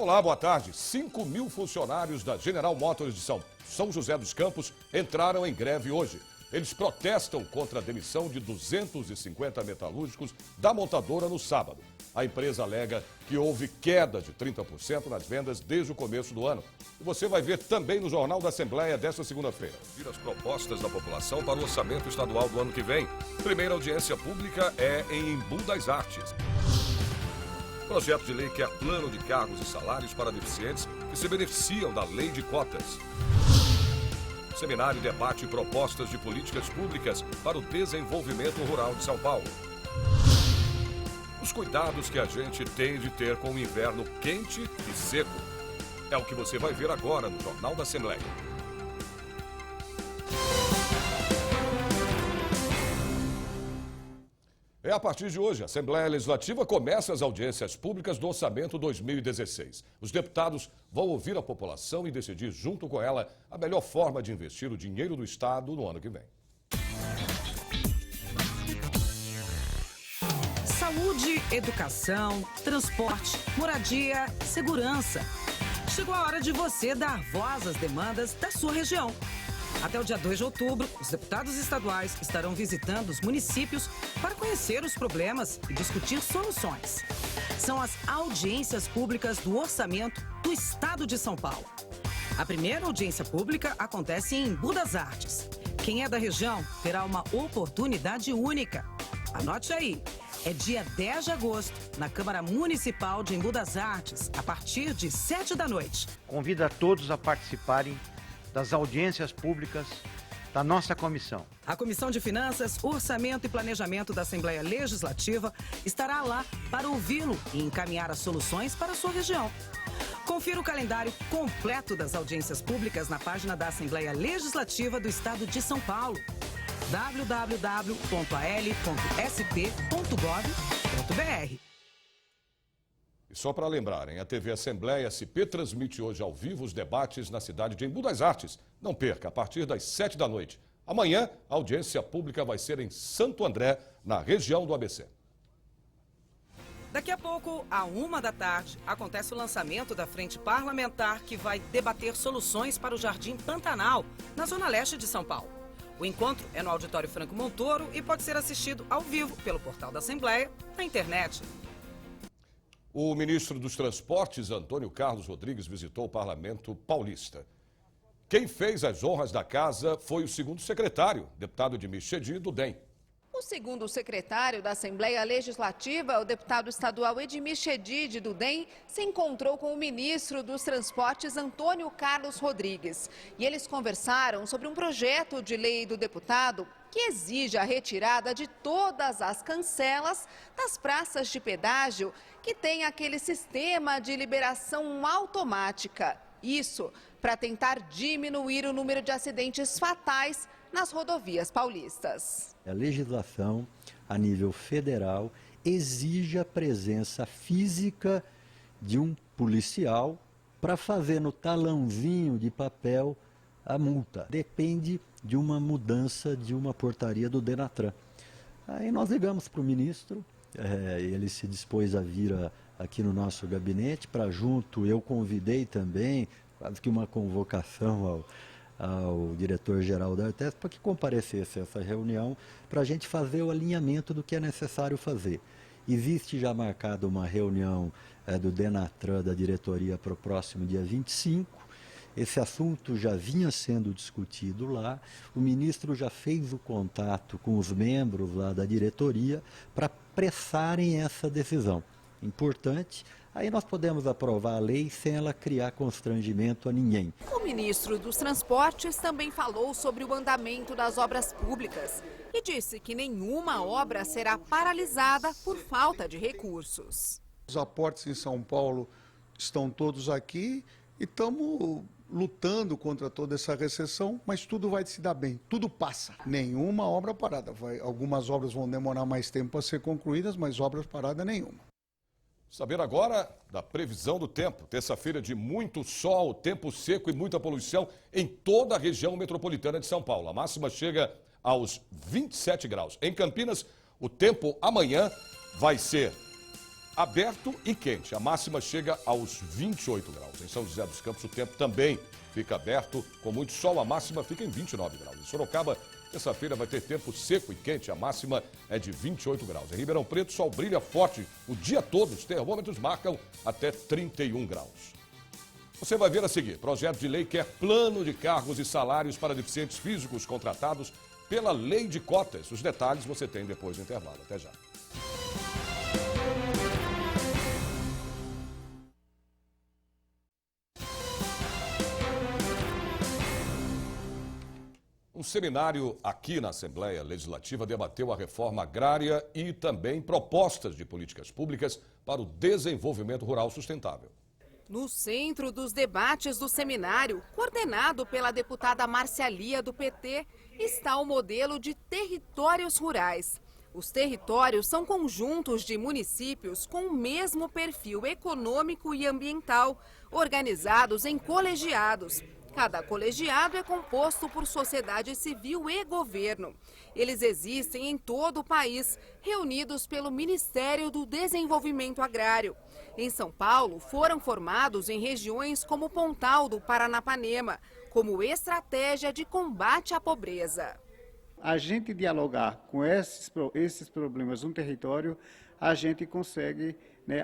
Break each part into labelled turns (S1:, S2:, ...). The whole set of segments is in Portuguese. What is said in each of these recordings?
S1: Olá, boa tarde. 5.000 funcionários da General Motors de São José dos Campos entraram em greve hoje. Eles protestam contra a demissão de 250 metalúrgicos da montadora no sábado. A empresa alega que houve queda de 30% nas vendas desde o começo do ano. E você vai ver também no Jornal da Assembleia desta segunda-feira. Ouvir as propostas da população para o orçamento estadual do ano que vem. Primeira audiência pública é em Embu das Artes. Projeto de lei quer plano de cargos e salários para deficientes que se beneficiam da lei de cotas. Seminário debate propostas de políticas públicas para o desenvolvimento rural de São Paulo. Os cuidados que a gente tem de ter com o inverno quente e seco. É o que você vai ver agora no Jornal da Assembleia. A partir de hoje, a Assembleia Legislativa começa as audiências públicas do Orçamento 2016. Os deputados vão ouvir a população e decidir junto com ela a melhor forma de investir o dinheiro do Estado no ano que vem.
S2: Saúde, educação, transporte, moradia, segurança. Chegou a hora de você dar voz às demandas da sua região. Até o dia 2 de outubro, os deputados estaduais estarão visitando os municípios para conhecer os problemas e discutir soluções. São as audiências públicas do orçamento do Estado de São Paulo. A primeira audiência pública acontece em Embu das Artes. Quem é da região terá uma oportunidade única. Anote aí, é dia 10 de agosto, na Câmara Municipal de Embu das Artes, a partir de 7 da noite.
S3: Convido a todos a participarem das audiências públicas da nossa comissão.
S2: A Comissão de Finanças, Orçamento e Planejamento da Assembleia Legislativa estará lá para ouvi-lo e encaminhar as soluções para a sua região. Confira o calendário completo das audiências públicas na página da Assembleia Legislativa do Estado de São Paulo. www.al.sp.gov.br.
S1: E só para lembrarem, a TV Assembleia SP transmite hoje ao vivo os debates na cidade de Embu das Artes. Não perca, a partir das 7 da noite. Amanhã, a audiência pública vai ser em Santo André, na região do ABC.
S2: Daqui a pouco, à 1 da tarde, acontece o lançamento da Frente Parlamentar que vai debater soluções para o Jardim Pantanal, na zona leste de São Paulo. O encontro é no Auditório Franco Montoro e pode ser assistido ao vivo pelo portal da Assembleia, na internet.
S1: O ministro dos Transportes, Antônio Carlos Rodrigues, visitou o Parlamento Paulista. Quem fez as honras da casa foi o segundo secretário, deputado Edmir Chedid, do DEM.
S4: O segundo secretário da Assembleia Legislativa, o deputado estadual Edmir Chedid, do DEM, se encontrou com o ministro dos Transportes, Antônio Carlos Rodrigues. E eles conversaram sobre um projeto de lei do deputado que exige a retirada de todas as cancelas das praças de pedágio que tem aquele sistema de liberação automática. Isso para tentar diminuir o número de acidentes fatais nas rodovias paulistas.
S5: A legislação, a nível federal, exige a presença física de um policial para fazer no talãozinho de papel a multa. Depende de uma mudança de uma portaria do Denatran. Aí nós ligamos para o ministro, ele se dispôs a vir aqui no nosso gabinete para junto, eu convidei também, quase que uma convocação ao diretor-geral da Artes para que comparecesse a essa reunião para a gente fazer o alinhamento do que é necessário fazer. Existe já marcada uma reunião do Denatran, da diretoria, para o próximo dia 25. Esse assunto já vinha sendo discutido lá, o ministro já fez o contato com os membros lá da diretoria para pressarem essa decisão. Importante, aí nós podemos aprovar a lei sem ela criar constrangimento a ninguém.
S4: O ministro dos Transportes também falou sobre o andamento das obras públicas e disse que nenhuma obra será paralisada por falta de recursos.
S6: Os aportes em São Paulo estão todos aqui e estamos lutando contra toda essa recessão, mas tudo vai se dar bem, tudo passa. Nenhuma obra parada. Algumas obras vão demorar mais tempo para ser concluídas, mas obras paradas nenhuma.
S1: Saber agora da previsão do tempo. Terça-feira de muito sol, tempo seco e muita poluição em toda a região metropolitana de São Paulo. A máxima chega aos 27 graus. Em Campinas, o tempo amanhã vai ser aberto e quente. A máxima chega aos 28 graus. Em São José dos Campos, o tempo também fica aberto, com muito sol. A máxima fica em 29 graus. Em Sorocaba, terça-feira vai ter tempo seco e quente. A máxima é de 28 graus. Em Ribeirão Preto, o sol brilha forte o dia todo. Os termômetros marcam até 31 graus. Você vai ver a seguir. Projeto de lei quer plano de cargos e salários para deficientes físicos contratados pela lei de cotas. Os detalhes você tem depois do intervalo. Até já. Um seminário aqui na Assembleia Legislativa debateu a reforma agrária e também propostas de políticas públicas para o desenvolvimento rural sustentável.
S4: No centro dos debates do seminário, coordenado pela deputada Márcia Lia, do PT, está o modelo de territórios rurais. Os territórios são conjuntos de municípios com o mesmo perfil econômico e ambiental, organizados em colegiados. Cada colegiado é composto por sociedade civil e governo. Eles existem em todo o país, reunidos pelo Ministério do Desenvolvimento Agrário. Em São Paulo, foram formados em regiões como Pontal do Paranapanema, como estratégia de combate à pobreza.
S7: A gente dialogar com esses problemas no território, a gente consegue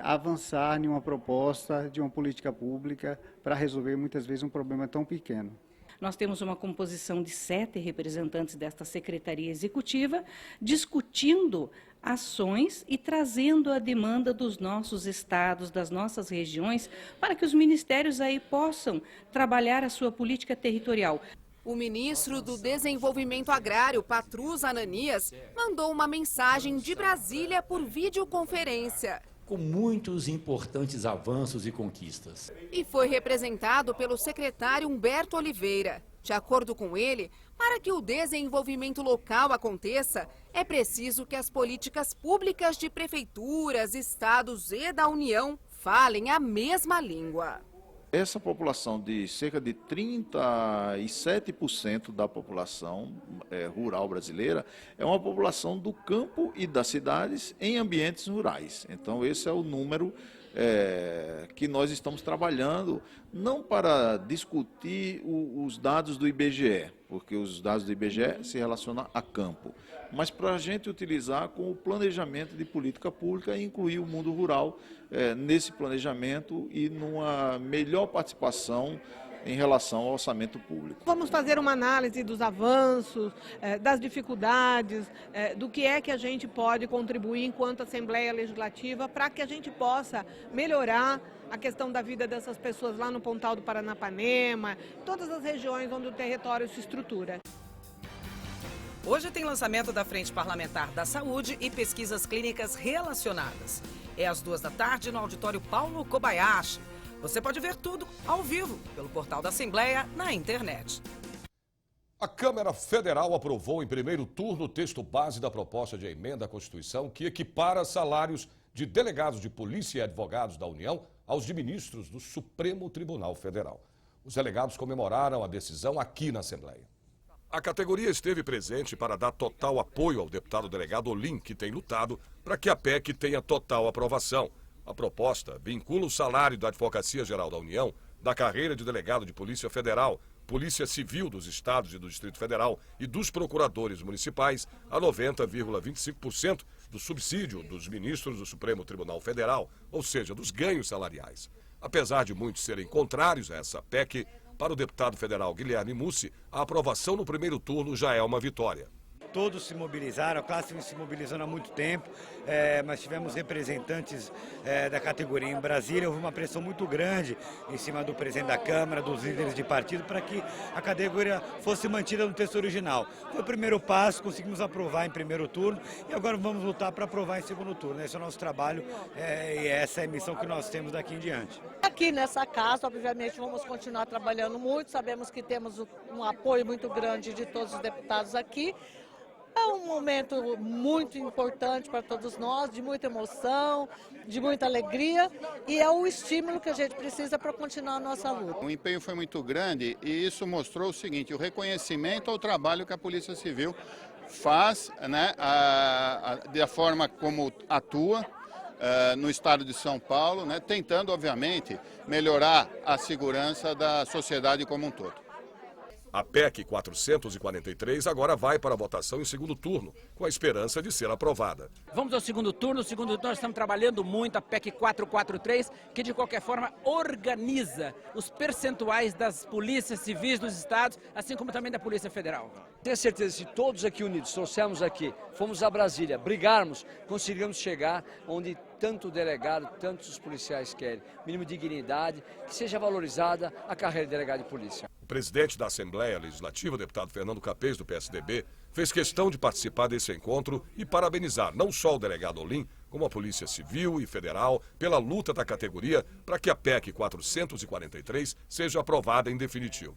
S7: avançar em uma proposta de uma política pública para resolver muitas vezes um problema tão pequeno.
S8: Nós temos uma composição de 7 representantes desta Secretaria Executiva discutindo ações e trazendo a demanda dos nossos estados, das nossas regiões, para que os ministérios aí possam trabalhar a sua política territorial.
S4: O ministro do Desenvolvimento Agrário, Patrus Ananias, mandou uma mensagem de Brasília por videoconferência.
S9: Com muitos importantes avanços e conquistas.
S4: E foi representado pelo secretário Humberto Oliveira. De acordo com ele, para que o desenvolvimento local aconteça, é preciso que as políticas públicas de prefeituras, estados e da União falem a mesma língua.
S10: Essa população de cerca de 37% da população rural brasileira é uma população do campo e das cidades em ambientes rurais. Então esse é o número que nós estamos trabalhando, não para discutir os dados do IBGE, porque os dados do IBGE se relacionam a campo, mas para a gente utilizar com o planejamento de política pública e incluir o mundo rural nesse planejamento e numa melhor participação em relação ao orçamento público.
S11: Vamos fazer uma análise dos avanços, das dificuldades, do que é que a gente pode contribuir enquanto Assembleia Legislativa para que a gente possa melhorar a questão da vida dessas pessoas lá no Pontal do Paranapanema, todas as regiões onde o território se estrutura.
S2: Hoje tem lançamento da Frente Parlamentar da Saúde e pesquisas clínicas relacionadas. É às 14h no auditório Paulo Kobayashi. Você pode ver tudo ao vivo pelo portal da Assembleia na internet.
S1: A Câmara Federal aprovou em primeiro turno o texto base da proposta de emenda à Constituição que equipara salários de delegados de polícia e advogados da União aos de ministros do Supremo Tribunal Federal. Os delegados comemoraram a decisão aqui na Assembleia. A categoria esteve presente para dar total apoio ao deputado delegado Olim, que tem lutado para que a PEC tenha total aprovação. A proposta vincula o salário da Advocacia Geral da União, da carreira de delegado de Polícia Federal, Polícia Civil dos Estados e do Distrito Federal e dos procuradores municipais a 90,25% do subsídio dos ministros do Supremo Tribunal Federal, ou seja, dos ganhos salariais. Apesar de muitos serem contrários a essa PEC, para o deputado federal Guilherme Mussi, a aprovação no primeiro turno já é uma vitória.
S12: Todos se mobilizaram, a classe vem se mobilizando há muito tempo, mas tivemos representantes da categoria em Brasília. Houve uma pressão muito grande em cima do presidente da Câmara, dos líderes de partido, para que a categoria fosse mantida no texto original. Foi o primeiro passo, conseguimos aprovar em primeiro turno e agora vamos lutar para aprovar em segundo turno. Esse é o nosso trabalho e essa é a missão que nós temos daqui em diante.
S13: Aqui nessa casa, obviamente, vamos continuar trabalhando muito, sabemos que temos um apoio muito grande de todos os deputados aqui. É um momento muito importante para todos nós, de muita emoção, de muita alegria, e é o estímulo que a gente precisa para continuar a nossa luta.
S14: O empenho foi muito grande e isso mostrou o seguinte, o reconhecimento ao trabalho que a Polícia Civil faz, né, da forma como atua, no estado de São Paulo, né, tentando, obviamente, melhorar a segurança da sociedade como um todo.
S1: A PEC 443 agora vai para a votação em segundo turno, com a esperança de ser aprovada.
S15: Vamos ao segundo turno. No segundo turno nós estamos trabalhando muito a PEC 443, que de qualquer forma organiza os percentuais das polícias civis dos estados, assim como também da Polícia Federal.
S16: Tenho certeza que se todos aqui unidos trouxermos aqui, fomos a Brasília, brigarmos, conseguiremos chegar onde tanto o delegado, tantos os policiais querem. Mínimo de dignidade, que seja valorizada a carreira de delegado de polícia.
S1: O presidente da Assembleia Legislativa, o deputado Fernando Capês, do PSDB, fez questão de participar desse encontro e parabenizar não só o delegado Olim, como a Polícia Civil e Federal, pela luta da categoria para que a PEC 443 seja aprovada em definitivo.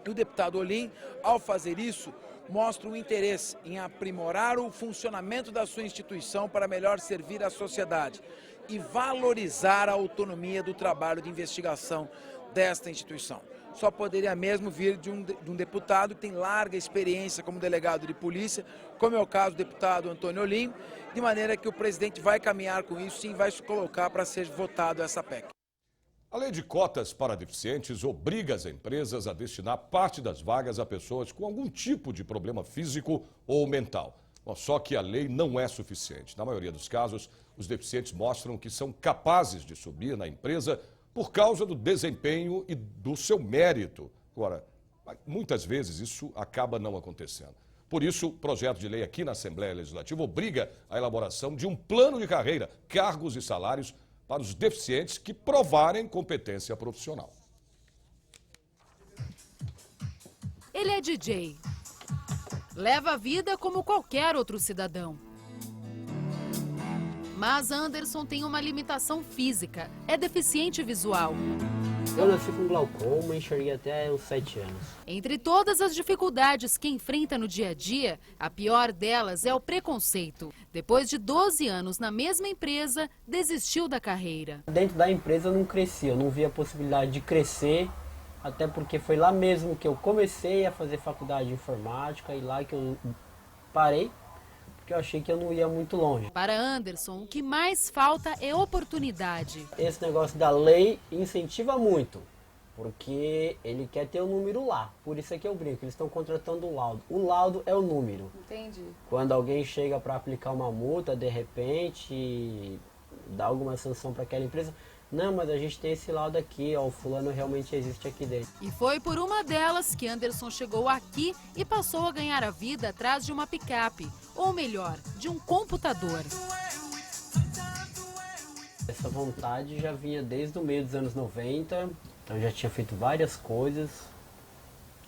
S17: O deputado Olim, ao fazer isso, mostra um interesse em aprimorar o funcionamento da sua instituição para melhor servir à sociedade e valorizar a autonomia do trabalho de investigação desta instituição. Só poderia mesmo vir de um deputado que tem larga experiência como delegado de polícia, como é o caso do deputado Antônio Olim, de maneira que o presidente vai caminhar com isso, sim, vai se colocar para ser votado essa PEC.
S1: A lei de cotas para deficientes obriga as empresas a destinar parte das vagas a pessoas com algum tipo de problema físico ou mental. Só que a lei não é suficiente. Na maioria dos casos, os deficientes mostram que são capazes de subir na empresa por causa do desempenho e do seu mérito. Agora, muitas vezes isso acaba não acontecendo. Por isso, o projeto de lei aqui na Assembleia Legislativa obriga a elaboração de um plano de carreira, cargos e salários para os deficientes que provarem competência profissional.
S18: Ele é DJ. Leva a vida como qualquer outro cidadão. Mas Anderson tem uma limitação física, é deficiente visual.
S19: Eu nasci com glaucoma e enxerguei até os 7 anos.
S18: Entre todas as dificuldades que enfrenta no dia a dia, a pior delas é o preconceito. Depois de 12 anos na mesma empresa, desistiu da carreira.
S19: Dentro da empresa eu não cresci, eu não via a possibilidade de crescer, até porque foi lá mesmo que eu comecei a fazer faculdade de informática e lá que eu parei, porque eu achei que eu não ia muito longe.
S18: Para Anderson, o que mais falta é oportunidade.
S19: Esse negócio da lei incentiva muito, porque ele quer ter o número lá. Por isso é que eu brinco, eles estão contratando o laudo. O laudo é o número.
S4: Entendi.
S19: Quando alguém chega para aplicar uma multa, de repente, dá alguma sanção para aquela empresa, não, mas a gente tem esse laudo aqui, ó, o fulano realmente existe aqui dentro.
S18: E foi por uma delas que Anderson chegou aqui e passou a ganhar a vida atrás de uma picape, ou melhor, de um computador.
S19: Essa vontade já vinha desde o meio dos anos 90, eu já tinha feito várias coisas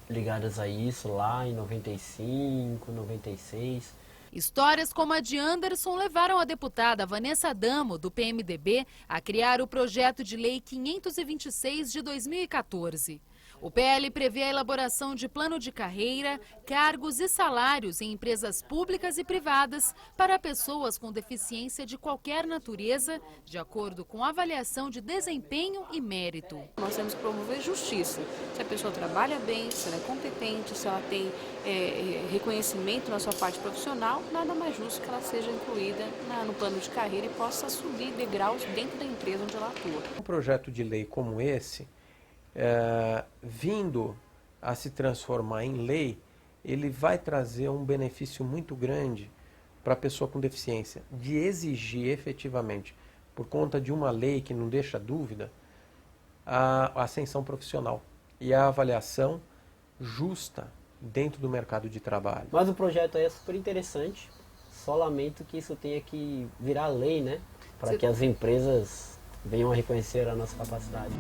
S19: ligadas a isso lá em 95, 96.
S18: Histórias como a de Anderson levaram a deputada Vanessa Adamo, do PMDB, a criar o projeto de lei 526 de 2014. O PL prevê a elaboração de plano de carreira, cargos e salários em empresas públicas e privadas para pessoas com deficiência de qualquer natureza, de acordo com avaliação de desempenho e mérito.
S20: Nós temos que promover justiça. Se a pessoa trabalha bem, se ela é competente, se ela tem reconhecimento na sua parte profissional, nada mais justo que ela seja incluída no plano de carreira e possa subir degraus dentro da empresa onde ela atua.
S21: Um projeto de lei como esse, vindo a se transformar em lei, ele vai trazer um benefício muito grande para a pessoa com deficiência, de exigir efetivamente, por conta de uma lei que não deixa dúvida, a ascensão profissional e a avaliação justa dentro do mercado de trabalho.
S19: Mas o projeto é super interessante, só lamento que isso tenha que virar lei, né? Para que as empresas venham a reconhecer a nossa capacidade.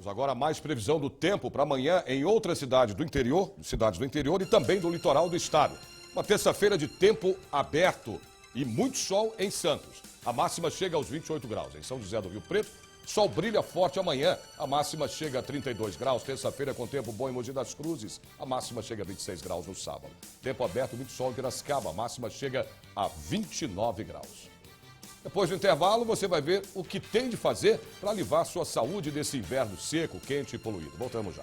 S1: Agora mais previsão do tempo para amanhã em outras cidades do interior e também do litoral do estado. Uma terça-feira de tempo aberto e muito sol em Santos. A máxima chega aos 28 graus. Em São José do Rio Preto, sol brilha forte amanhã. A máxima chega a 32 graus. Terça-feira com tempo bom em Mogi das Cruzes. A máxima chega a 26 graus no sábado. Tempo aberto, muito sol em Piracicaba. A máxima chega a 29 graus. Depois do intervalo, você vai ver o que tem de fazer para livrar sua saúde desse inverno seco, quente e poluído. Voltamos já.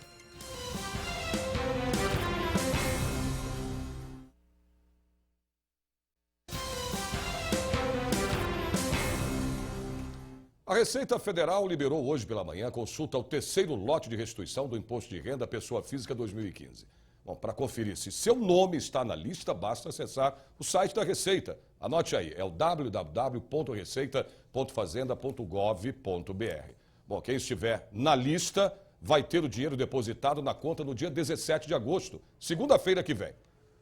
S1: A Receita Federal liberou hoje pela manhã a consulta ao terceiro lote de restituição do Imposto de Renda à Pessoa Física 2015. Bom, para conferir se seu nome está na lista, basta acessar o site da Receita. Anote aí, é o www.receita.fazenda.gov.br. Bom, quem estiver na lista vai ter o dinheiro depositado na conta no dia 17 de agosto, segunda-feira que vem.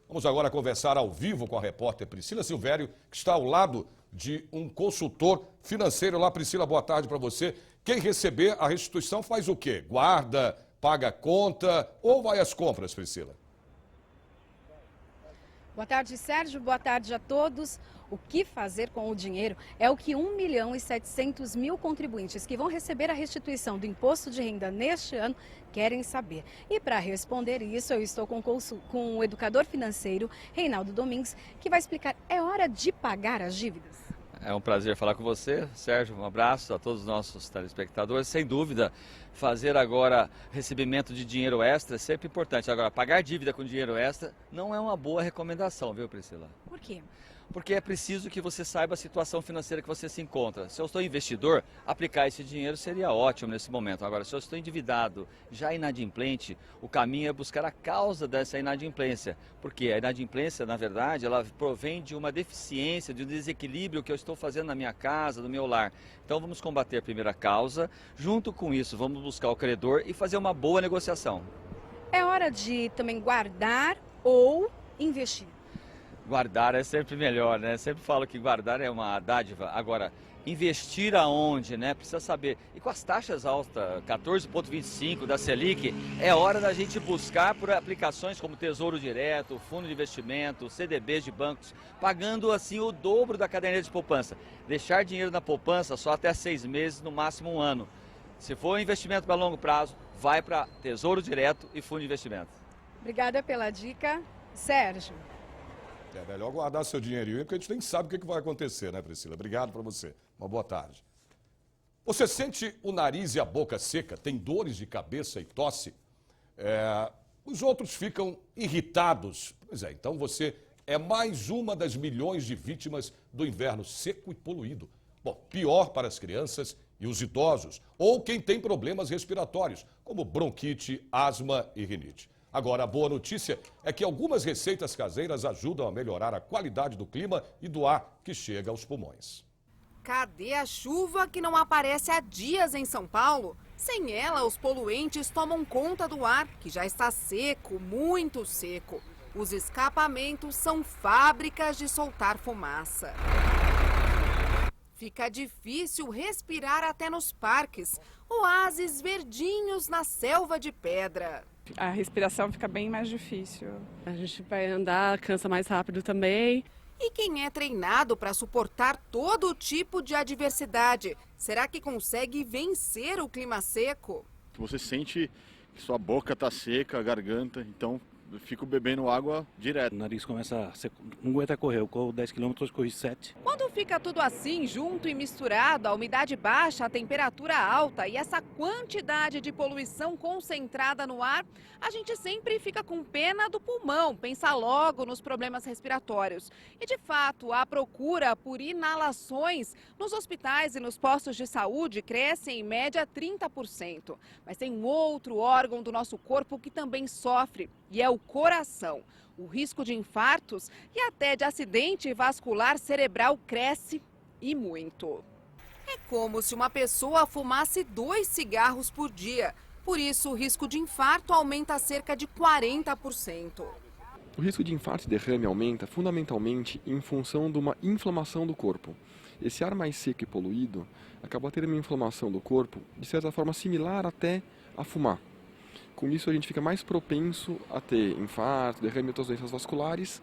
S1: Vamos agora conversar ao vivo com a repórter Priscila Silvério, que está ao lado de um consultor financeiro lá. Priscila, boa tarde para você. Quem receber a restituição faz o quê? Guarda, paga a conta ou vai às compras, Priscila?
S3: Boa tarde, Sérgio. Boa tarde a todos. O que fazer com o dinheiro é o que 1.700.000 contribuintes que vão receber a restituição do imposto de renda neste ano querem saber. E para responder isso, eu estou com o educador financeiro, Reinaldo Domingues, que vai explicar, é hora de pagar as dívidas?
S22: É um prazer falar com você, Sérgio. Um abraço a todos os nossos telespectadores. Sem dúvida, fazer agora recebimento de dinheiro extra é sempre importante. Agora, pagar dívida com dinheiro extra não é uma boa recomendação, viu, Priscila?
S3: Por quê?
S22: Porque é preciso que você saiba a situação financeira que você se encontra. Se eu estou investidor, aplicar esse dinheiro seria ótimo nesse momento. Agora, se eu estou endividado, já inadimplente, o caminho é buscar a causa dessa inadimplência. Porque a inadimplência, na verdade, ela provém de uma deficiência, de um desequilíbrio que eu estou fazendo na minha casa, no meu lar. Então, vamos combater a primeira causa. Junto com isso, vamos buscar o credor e fazer uma boa negociação.
S3: É hora de também guardar ou investir?
S22: Guardar é sempre melhor, né? Sempre falo que guardar é uma dádiva. Agora, investir aonde, né? Precisa saber. E com as taxas altas, 14,25 da Selic, é hora da gente buscar por aplicações como Tesouro Direto, Fundo de Investimento, CDBs de bancos, pagando assim o dobro da caderneta de poupança. Deixar dinheiro na poupança só até 6 meses, no máximo 1 ano. Se for investimento para longo prazo, vai para Tesouro Direto e Fundo de Investimento.
S3: Obrigada pela dica, Sérgio.
S1: É melhor guardar seu dinheirinho, porque a gente nem sabe o que vai acontecer, né, Priscila? Obrigado para você. Uma boa tarde. Você sente o nariz e a boca seca? Tem dores de cabeça e tosse? Os outros ficam irritados. Pois é, então você é mais uma das milhões de vítimas do inverno seco e poluído. Bom, pior para as crianças e os idosos, ou quem tem problemas respiratórios, como bronquite, asma e rinite. Agora, a boa notícia é que algumas receitas caseiras ajudam a melhorar a qualidade do clima e do ar que chega aos pulmões.
S4: Cadê a chuva que não aparece há dias em São Paulo? Sem ela, os poluentes tomam conta do ar, que já está seco, muito seco. Os escapamentos são fábricas de soltar fumaça. Fica difícil respirar até nos parques. Oásis verdinhos na selva de pedra.
S23: A respiração fica bem mais difícil. A gente vai andar, cansa mais rápido também.
S4: E quem é treinado para suportar todo tipo de adversidade, será que consegue vencer o clima seco?
S24: Você sente que sua boca está seca, a garganta, então eu fico bebendo água direto.
S25: O nariz começa a secar, não aguenta correr, eu corro 10 km, hoje corri 7.
S4: Quando fica tudo assim, junto e misturado, a umidade baixa, a temperatura alta e essa quantidade de poluição concentrada no ar, a gente sempre fica com pena do pulmão, pensa logo nos problemas respiratórios. E de fato, a procura por inalações nos hospitais e nos postos de saúde cresce em média 30%. Mas tem um outro órgão do nosso corpo que também sofre, e é o coração. O risco de infartos e até de acidente vascular cerebral cresce e muito. É como se uma pessoa fumasse 2 cigarros por dia. Por isso, o risco de infarto aumenta cerca de 40%.
S26: O risco de infarto e derrame aumenta fundamentalmente em função de uma inflamação do corpo. Esse ar mais seco e poluído acaba tendo uma inflamação do corpo, de certa forma similar até a fumar. Com isso, a gente fica mais propenso a ter infarto, derrame e outras doenças vasculares,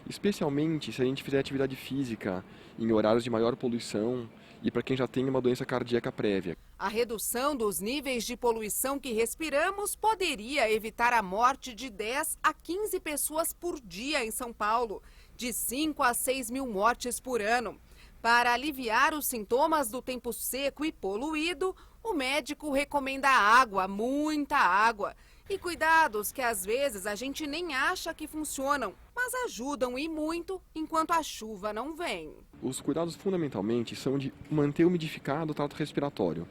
S26: especialmente se a gente fizer atividade física em horários de maior poluição e para quem já tem uma doença cardíaca prévia.
S4: A redução dos níveis de poluição que respiramos poderia evitar a morte de 10 a 15 pessoas por dia em São Paulo, de 5 a 6 mil mortes por ano. Para aliviar os sintomas do tempo seco e poluído, o médico recomenda água, muita água. E cuidados que às vezes a gente nem acha que funcionam, mas ajudam e muito enquanto a chuva não vem.
S26: Os cuidados fundamentalmente são de manter umidificado o trato respiratório.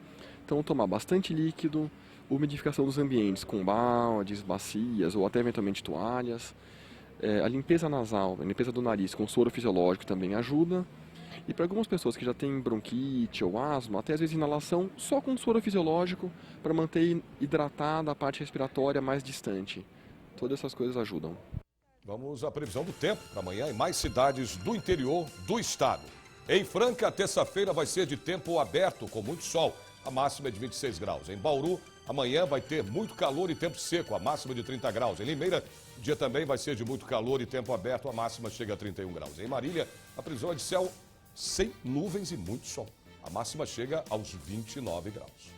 S26: Então tomar bastante líquido, umidificação dos ambientes com baldes, bacias ou até eventualmente toalhas. A limpeza nasal, a limpeza do nariz com soro fisiológico também ajuda. E para algumas pessoas que já têm bronquite ou asma, até às vezes inalação só com soro fisiológico para manter hidratada a parte respiratória mais distante. Todas essas coisas ajudam.
S1: Vamos à previsão do tempo para amanhã em mais cidades do interior do estado. Em Franca, terça-feira vai ser de tempo aberto com muito sol. A máxima é de 26 graus. Em Bauru, amanhã vai ter muito calor e tempo seco, a máxima de 30 graus. Em Limeira, o dia também vai ser de muito calor e tempo aberto, a máxima chega a 31 graus. Em Marília, a previsão é de céu sem nuvens e muito sol. A máxima chega aos 29 graus.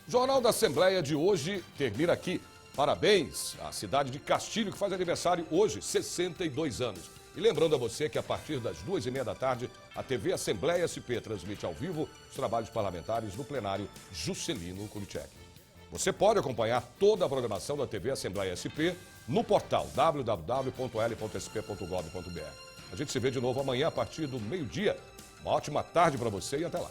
S1: O Jornal da Assembleia de hoje termina aqui. Parabéns à cidade de Castilho, que faz aniversário hoje, 62 anos. E lembrando a você que a partir das 2h30 da tarde, a TV Assembleia SP transmite ao vivo os trabalhos parlamentares no plenário Juscelino Kubitschek. Você pode acompanhar toda a programação da TV Assembleia SP no portal www.l.sp.gov.br. A gente se vê de novo amanhã a partir do meio-dia. Uma ótima tarde para você e até lá.